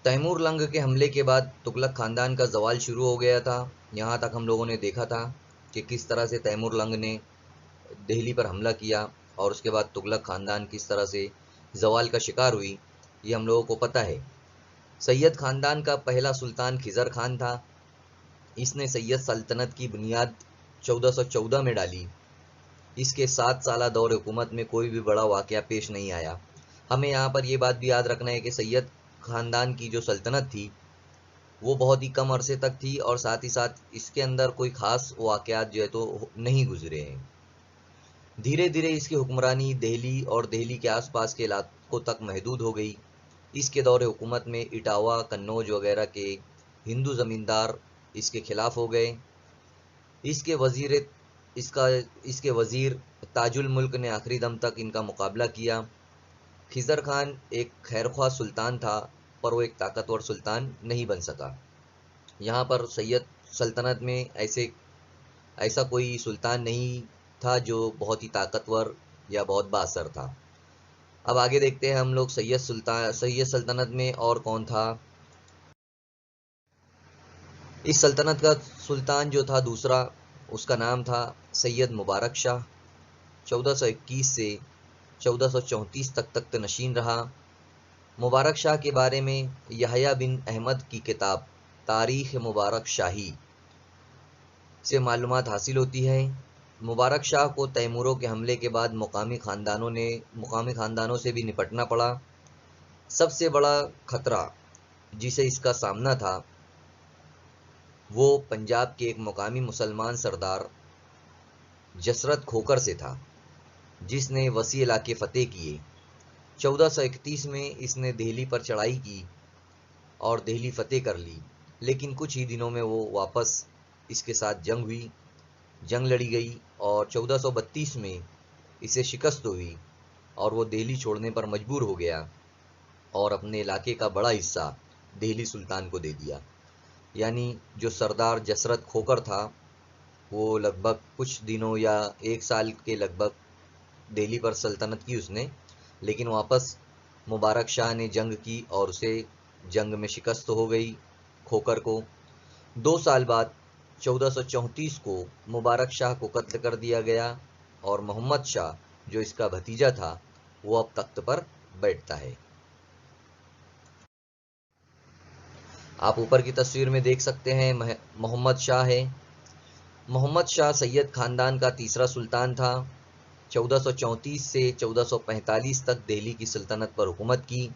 Timur لنگ کے حملے کے بعد تغلق خاندان کا زوال شروع ہو گیا تھا۔ یہاں تک ہم لوگوں نے دیکھا تھا کہ کس طرح سے تیمور لنگ نے دہلی پر حملہ کیا اور اس کے بعد تغلق خاندان کس طرح سے زوال کا شکار ہوئی، یہ ہم لوگوں کو پتہ ہے۔ سید خاندان کا پہلا سلطان خضر خان تھا۔ اس نے سید سلطنت کی بنیاد 1414 میں ڈالی۔ اس کے 7 سالہ دور حکومت میں کوئی بھی بڑا واقعہ پیش نہیں آیا۔ ہمیں یہاں پر یہ بات بھی یاد رکھنا ہے کہ سید خاندان کی جو سلطنت تھی وہ بہت ہی کم عرصے تک تھی، اور ساتھ ہی ساتھ اس کے اندر کوئی خاص واقعات جو ہے تو نہیں گزرے ہیں۔ دھیرے دھیرے اس کی حکمرانی دہلی اور دہلی کے آس پاس کے علاقوں تک محدود ہو گئی۔ اس کے دور حکومت میں اٹاوا، قنوج وغیرہ کے ہندو زمیندار اس کے خلاف ہو گئے۔ اس کے وزیر تاج الملک نے آخری دم تک ان کا مقابلہ کیا۔ خضر خان ایک خیرخواہ سلطان تھا، پر وہ ایک طاقتور سلطان نہیں بن سکا۔ یہاں پر سید سلطنت میں ایسا کوئی سلطان نہیں تھا جو بہت ہی طاقتور یا بہت با اثر تھا۔ اب آگے دیکھتے ہیں ہم لوگ سید سلطنت میں اور کون تھا۔ اس سلطنت کا سلطان جو تھا دوسرا، اس کا نام تھا سید مبارک شاہ۔ 1421 سے 1434 تک تخت نشین رہا۔ مبارک شاہ کے بارے میں یحییٰ بن احمد کی کتاب تاریخ مبارک شاہی سے معلومات حاصل ہوتی ہے۔ مبارک شاہ کو تیموروں کے حملے کے بعد مقامی خاندانوں سے بھی نپٹنا پڑا۔ سب سے بڑا خطرہ جسے اس کا سامنا تھا وہ پنجاب کے ایک مقامی مسلمان سردار جسرت کھوکر سے تھا، جس نے وسیع علاقے فتح کیے۔ 1431 میں اس نے دہلی پر چڑھائی کی اور دہلی فتح کر لی، لیکن کچھ ہی دنوں میں وہ واپس اس کے ساتھ جنگ لڑی گئی اور 1432 میں اسے شکست ہوئی اور وہ دہلی چھوڑنے پر مجبور ہو گیا اور اپنے علاقے کا بڑا حصہ دہلی سلطان کو دے دیا۔ یعنی جو سردار جسرت کھوکر تھا وہ لگ بھگ کچھ دنوں یا 1 سال کے لگ بھگ دہلی پر سلطنت کی اس نے، لیکن واپس مبارک شاہ نے جنگ کی اور اسے جنگ میں شکست ہو گئی کھوکر کو۔ 2 سال بعد 1434 کو مبارک شاہ کو قتل کر دیا گیا اور محمد شاہ جو اس کا بھتیجا تھا وہ اب تخت پر بیٹھتا ہے۔ آپ اوپر کی تصویر میں دیکھ سکتے ہیں محمد شاہ ہے۔ محمد شاہ سید خاندان کا تیسرا سلطان تھا۔ 1434 سے 1445 تک دہلی کی سلطنت پر حکومت کی۔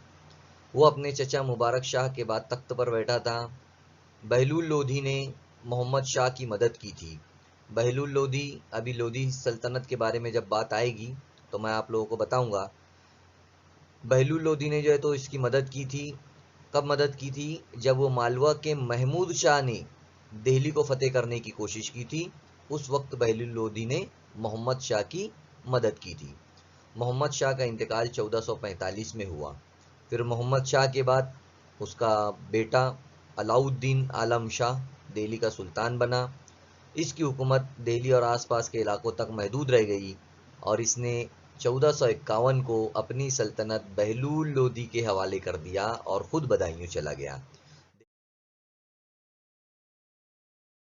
وہ اپنے چچا مبارک شاہ کے بعد تخت پر بیٹھا تھا۔ بہلول لودھی نے محمد شاہ کی مدد کی تھی۔ بہلول لودھی، ابھی لودھی سلطنت کے بارے میں جب بات آئے گی تو میں آپ لوگوں کو بتاؤں گا۔ بہلول لودھی نے جو ہے تو اس کی مدد کی تھی۔ کب مدد کی تھی؟ جب وہ مالوا کے محمود شاہ نے دہلی کو فتح کرنے کی کوشش کی تھی، اس وقت بہلول لودھی نے محمد شاہ کی مدد کی تھی۔ محمد شاہ کا انتقال 1445 میں ہوا۔ پھر محمد شاہ کے بعد اس کا بیٹا علاؤ الدین عالم شاہ دہلی کا سلطان بنا۔ اس کی حکومت دہلی اور آس پاس کے علاقوں تک محدود رہ گئی اور اس نے 1451 کو اپنی سلطنت بہلول لودھی کے حوالے کر دیا اور خود بدایوں چلا گیا۔